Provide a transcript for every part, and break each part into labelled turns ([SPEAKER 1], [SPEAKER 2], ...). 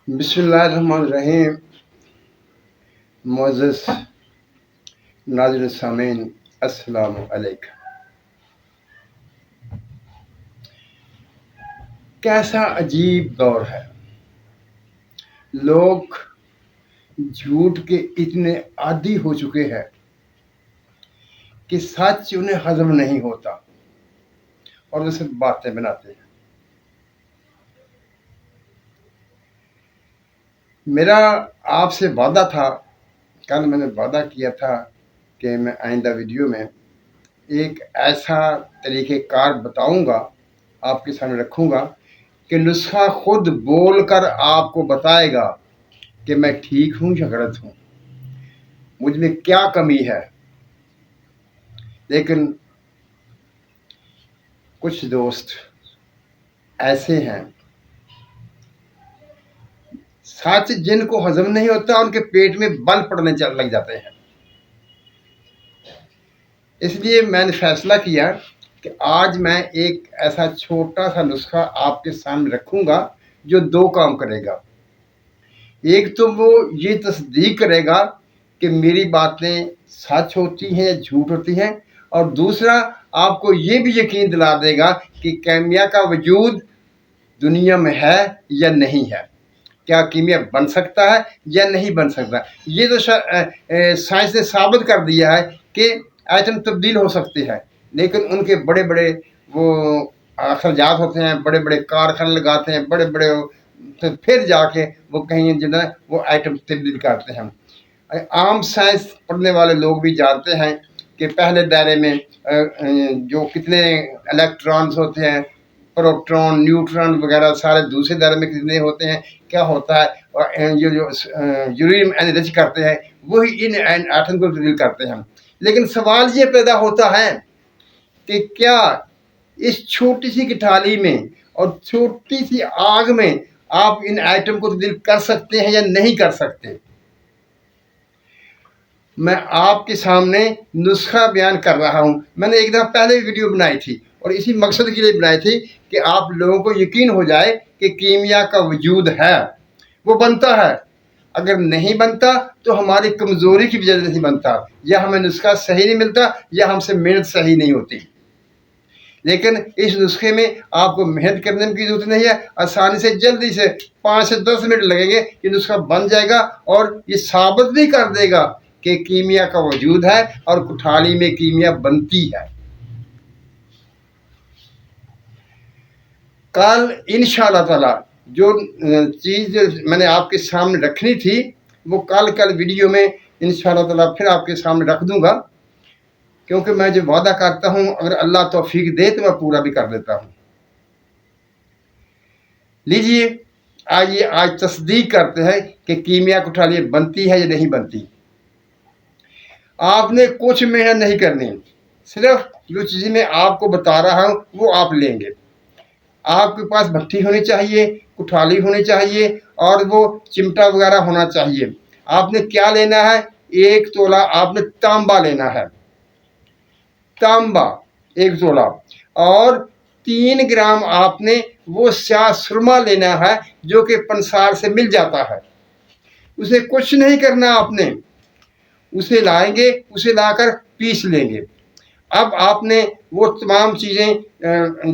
[SPEAKER 1] بسم اللہ الرحمن الرحیم۔ معزز ناظرین سامعین، السلام علیکم۔ کیسا عجیب دور ہے، لوگ جھوٹ کے اتنے عادی ہو چکے ہیں کہ سچ انہیں ہضم نہیں ہوتا اور وہ صرف باتیں بناتے ہیں۔ میرا آپ سے وعدہ تھا، کل میں نے وعدہ کیا تھا کہ میں آئندہ ویڈیو میں ایک ایسا طریقہ کار بتاؤں گا، آپ کے سامنے رکھوں گا کہ نسخہ خود بول کر آپ کو بتائے گا کہ میں ٹھیک ہوں یا غلط ہوں، مجھ میں کیا کمی ہے۔ لیکن کچھ دوست ایسے ہیں، سچ جن کو ہضم نہیں ہوتا ان کے پیٹ میں بل پڑنے لگ جاتے ہیں۔ اس لیے میں نے فیصلہ کیا کہ آج میں ایک ایسا چھوٹا سا نسخہ آپ کے سامنے رکھوں گا جو دو کام کرے گا۔ ایک تو وہ یہ تصدیق کرے گا کہ میری باتیں سچ ہوتی ہیں یا جھوٹ ہوتی ہیں، اور دوسرا آپ کو یہ بھی یقین دلا دے گا کہ کیمیا کا وجود دنیا میں ہے یا نہیں ہے، کیا کیمیا بن سکتا ہے یا نہیں بن سکتا۔ یہ تو سائنس نے ثابت کر دیا ہے کہ ایٹم تبدیل ہو سکتے ہیں، لیکن ان کے بڑے بڑے وہ اخراجات ہوتے ہیں، بڑے بڑے کارخانے لگاتے ہیں، بڑے بڑے، تو پھر جا کے وہ کہیں جو ہے وہ ایٹم تبدیل کرتے ہیں۔ عام سائنس پڑھنے والے لوگ بھی جانتے ہیں کہ پہلے دائرے میں جو کتنے الیکٹرانز ہوتے ہیں، پروٹون، نیوٹران وغیرہ، سارے دوسرے دائرے میں کتنے ہوتے ہیں، کیا ہوتا ہے، اور جو یورینیم انرچ کرتے ہیں وہی ان ایٹم کو تبدیل کرتے ہیں۔ لیکن سوال یہ پیدا ہوتا ہے کہ کیا اس چھوٹی سی گٹھالی میں اور چھوٹی سی آگ میں آپ ان ایٹم کو تبدیل کر سکتے ہیں یا نہیں کر سکتے۔ میں آپ کے سامنے نسخہ بیان کر رہا ہوں۔ میں نے ایک دفعہ پہلے ویڈیو بنائی تھی اور اسی مقصد کے لیے بنائی تھی کہ آپ لوگوں کو یقین ہو جائے کہ کیمیا کا وجود ہے، وہ بنتا ہے۔ اگر نہیں بنتا تو ہماری کمزوری کی وجہ سے نہیں بنتا، یا ہمیں نسخہ صحیح نہیں ملتا یا ہم سے محنت صحیح نہیں ہوتی۔ لیکن اس نسخے میں آپ کو محنت کرنے کی ضرورت نہیں ہے، آسانی سے جلدی سے 5 سے 10 منٹ لگیں گے، یہ نسخہ بن جائے گا اور یہ ثابت بھی کر دے گا کہ کیمیا کا وجود ہے اور کٹھالی میں کیمیا بنتی ہے۔ کل انشاءاللہ تعالی جو چیز میں نے آپ کے سامنے رکھنی تھی وہ کل ویڈیو میں انشاءاللہ تعالی پھر آپ کے سامنے رکھ دوں گا، کیونکہ میں جو وعدہ کرتا ہوں اگر اللہ توفیق دے تو میں پورا بھی کر دیتا ہوں۔ لیجئے آئیے آج تصدیق کرتے ہیں کہ کیمیا کٹھالی بنتی ہے یا نہیں بنتی۔ آپ نے کچھ محنت نہیں کرنی، صرف جو چیزیں میں آپ کو بتا رہا ہوں وہ آپ لیں گے۔ آپ کے پاس بھٹی ہونی چاہیے، کٹھالی ہونی چاہیے اور وہ چمٹا وغیرہ ہونا چاہیے۔ آپ نے کیا لینا ہے؟ 1 تولہ آپ نے تانبا لینا ہے، تانبا 1 تولہ، اور 3 گرام آپ نے وہ سیاہ سرما لینا ہے جو کہ پنسار سے مل جاتا ہے۔ اسے کچھ نہیں کرنا، آپ نے اسے لائیں گے، اسے لا کر پیس لیں گے۔ اب آپ نے وہ تمام چیزیں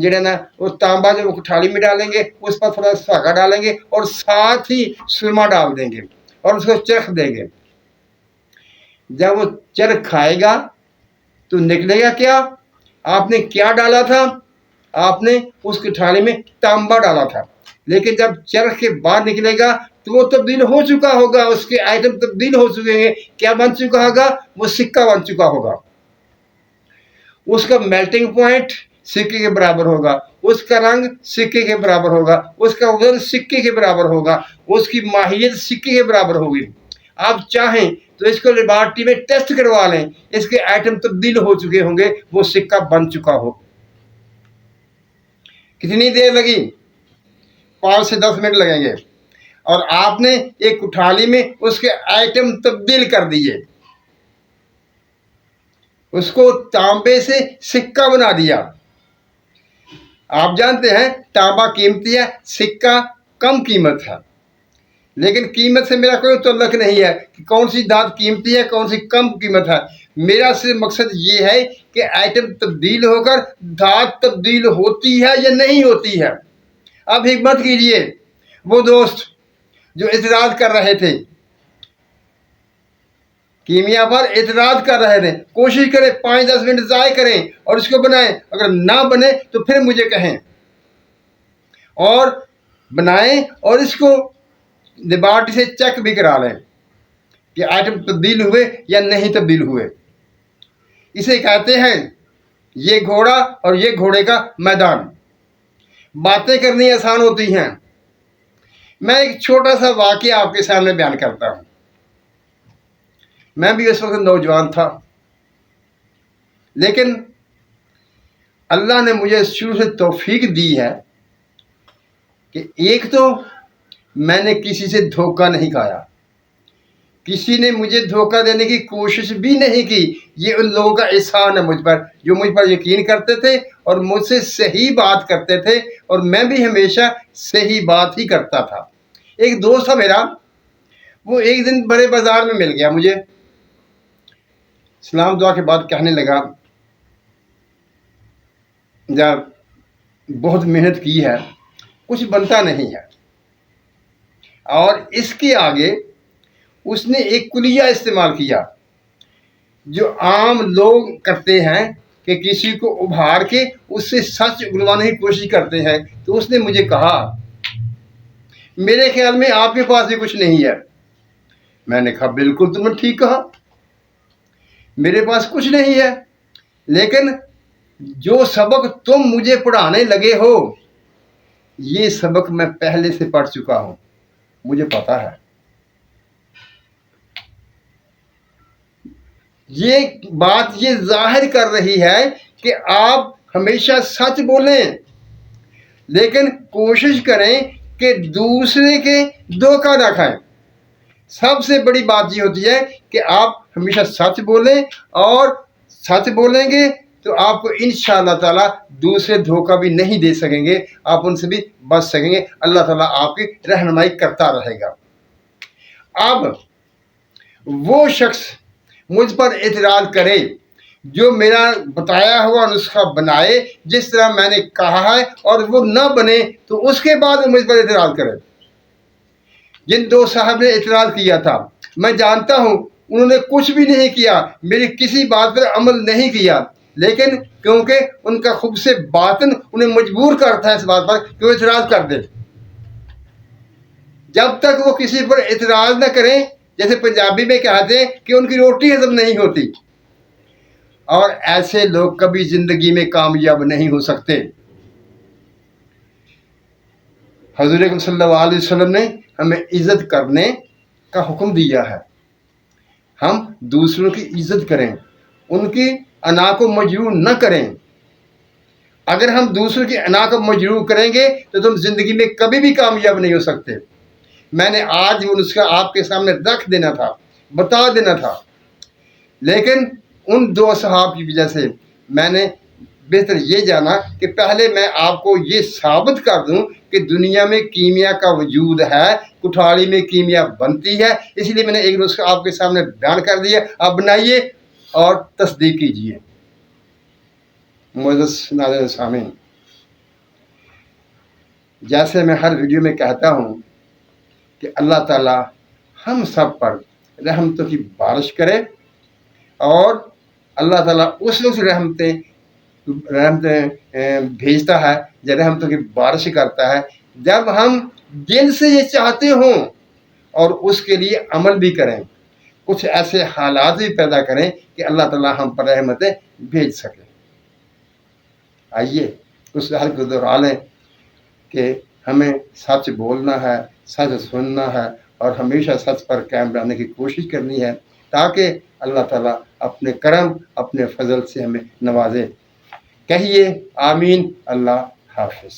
[SPEAKER 1] جڑے نا وہ تانبا جو کٹھالی میں ڈالیں گے، اس پر تھوڑا ساگا ڈالیں گے اور ساتھ ہی سرما ڈال دیں گے اور اس کو چرخ دیں گے۔ جب وہ چرخ کھائے گا تو نکلے گا کیا؟ آپ نے کیا ڈالا تھا؟ آپ نے اس کٹھالی میں تانبا ڈالا تھا، لیکن جب چرخ کے باہر نکلے گا تو وہ تبدیل ہو چکا ہوگا، اس کے آئٹم تبدیل ہو چکے ہیں۔ کیا بن چکا ہوگا؟ وہ سکہ بن چکا ہوگا۔ اس کا میلٹنگ پوائنٹ سکے کے برابر ہوگا، اس کا رنگ سکے کے برابر ہوگا، اس کا وزن سکے کے برابر ہوگا، اس کی ماہیت سکے کے برابر ہوگی۔ آپ چاہیں تو اس کو لیبارٹری میں ٹیسٹ کروا لیں، اس کے آئٹم تبدیل ہو چکے ہوں گے، وہ سکہ بن چکا ہو۔ کتنی دیر لگی؟ 5 سے 10 منٹ لگیں گے، اور آپ نے ایک کٹھالی میں اس کے آئٹم تبدیل کر دیے، اس کو تانبے سے سکہ بنا دیا۔ آپ جانتے ہیں تانبا قیمتی ہے، سکہ کم قیمت ہے، لیکن قیمت سے میرا کوئی تعلق نہیں ہے کہ کون سی دھات قیمتی ہے کون سی کم قیمت ہے. میرا صرف مقصد یہ ہے کہ آئٹم تبدیل ہو کر دھات تبدیل ہوتی ہے یا نہیں ہوتی ہے. اب حکمت کیجئے، وہ دوست جو اعتراض کر رہے تھے، کیمیا پر اعتراض کر رہے تھے، کوشش کریں 5-10 منٹ ضائع کریں اور اس کو بنائیں. اگر نہ بنے تو پھر مجھے کہیں اور بنائیں، اور اس کو لیبارٹری سے چیک بھی کرا لیں کہ آئٹم تبدیل ہوئے یا نہیں تبدیل ہوئے. اسے کہتے ہیں یہ گھوڑا اور یہ گھوڑے کا میدان. باتیں کرنی آسان ہوتی ہیں. میں ایک چھوٹا سا واقعہ آپ کے سامنے بیان کرتا ہوں. میں بھی اس وقت نوجوان تھا، لیکن اللہ نے مجھے شروع سے توفیق دی ہے کہ ایک تو میں نے کسی سے دھوکہ نہیں کھایا، کسی نے مجھے دھوکہ دینے کی کوشش بھی نہیں کی. یہ ان لوگوں کا احسان ہے مجھ پر جو مجھ پر یقین کرتے تھے اور مجھ سے صحیح بات کرتے تھے، اور میں بھی ہمیشہ صحیح بات ہی کرتا تھا. ایک دوست تھا میرا، وہ ایک دن بڑے بازار میں مل گیا مجھے. سلام دعا کے بعد کہنے لگا جب بہت محنت کی ہے کچھ بنتا نہیں ہے، اور اس کے آگے اس نے ایک کلیہ استعمال کیا جو عام لوگ کرتے ہیں کہ کسی کو ابھار کے اس سے سچ اگلوانے کی کوشش کرتے ہیں. تو اس نے مجھے کہا میرے خیال میں آپ کے پاس بھی کچھ نہیں ہے. میں نے کہا بالکل تم نے ٹھیک کہا، میرے پاس کچھ نہیں ہے، لیکن جو سبق تم مجھے پڑھانے لگے ہو یہ سبق میں پہلے سے پڑھ چکا ہوں، مجھے پتا ہے. یہ بات یہ ظاہر کر رہی ہے کہ آپ ہمیشہ سچ بولیں، لیکن کوشش کریں کہ دوسرے کے دھوکہ نہ کھائیں. سب سے بڑی بات یہ ہوتی ہے کہ آپ ہمیشہ سچ بولیں، اور سچ بولیں گے تو آپ کو انشاءاللہ تعالی دوسرے دھوکہ بھی نہیں دے سکیں گے، آپ ان سے بھی بچ سکیں گے. اللہ تعالیٰ آپ کی رہنمائی کرتا رہے گا. اب وہ شخص مجھ پر اعتراض کرے جو میرا بتایا ہوا نسخہ بنائے جس طرح میں نے کہا ہے، اور وہ نہ بنے تو اس کے بعد وہ مجھ پر اعتراض کرے. جن دو صاحب نے اعتراض کیا تھا میں جانتا ہوں انہوں نے کچھ بھی نہیں کیا، میری کسی بات پر عمل نہیں کیا، لیکن کیونکہ ان کا خود سے باطن انہیں مجبور کرتا ہے اس بات پر کہ وہ اعتراض کر دے. جب تک وہ کسی پر اعتراض نہ کریں، جیسے پنجابی میں کہتے ہیں کہ ان کی روٹی ہضم نہیں ہوتی، اور ایسے لوگ کبھی زندگی میں کامیاب نہیں ہو سکتے. حضور اکرم صلی اللہ علیہ وسلم نے ہمیں عزت کرنے کا حکم دیا ہے. ہم دوسروں کی عزت کریں، ان کی انا کو مجروح نہ کریں. اگر ہم دوسروں کی انا کو مجروح کریں گے تو تم زندگی میں کبھی بھی کامیاب نہیں ہو سکتے. میں نے آج وہ نسخہ آپ کے سامنے رکھ دینا تھا، بتا دینا تھا، لیکن ان دو صحاب کی وجہ سے میں نے بہتر یہ جانا کہ پہلے میں آپ کو یہ ثابت کر دوں کہ دنیا میں کیمیا کا وجود ہے، کٹھاڑی میں کیمیا بنتی ہے. اس لیے میں نے ایک نسخہ آپ کے سامنے بیان کر دیا. آپ بنائیے اور تصدیق کیجیے. معزز ناظرین سامعین، جیسے میں ہر ویڈیو میں کہتا ہوں کہ اللہ تعالی ہم سب پر رحمتوں کی بارش کرے، اور اللہ تعالیٰ اس وقت رحمتیں بھیجتا ہے یا رحمتوں کی بارش کرتا ہے جب ہم دل سے یہ چاہتے ہوں اور اس کے لیے عمل بھی کریں، کچھ ایسے حالات بھی پیدا کریں کہ اللہ تعالیٰ ہم پر رحمتیں بھیج سکے. آئیے اس حل کو دہرا لیں کہ ہمیں سچ بولنا ہے، سچ سننا ہے، اور ہمیشہ سچ پر قائم رہنے کی کوشش کرنی ہے تاکہ اللہ تعالیٰ اپنے کرم اپنے فضل سے ہمیں نوازے. کہیے آمین. اللہ حافظ.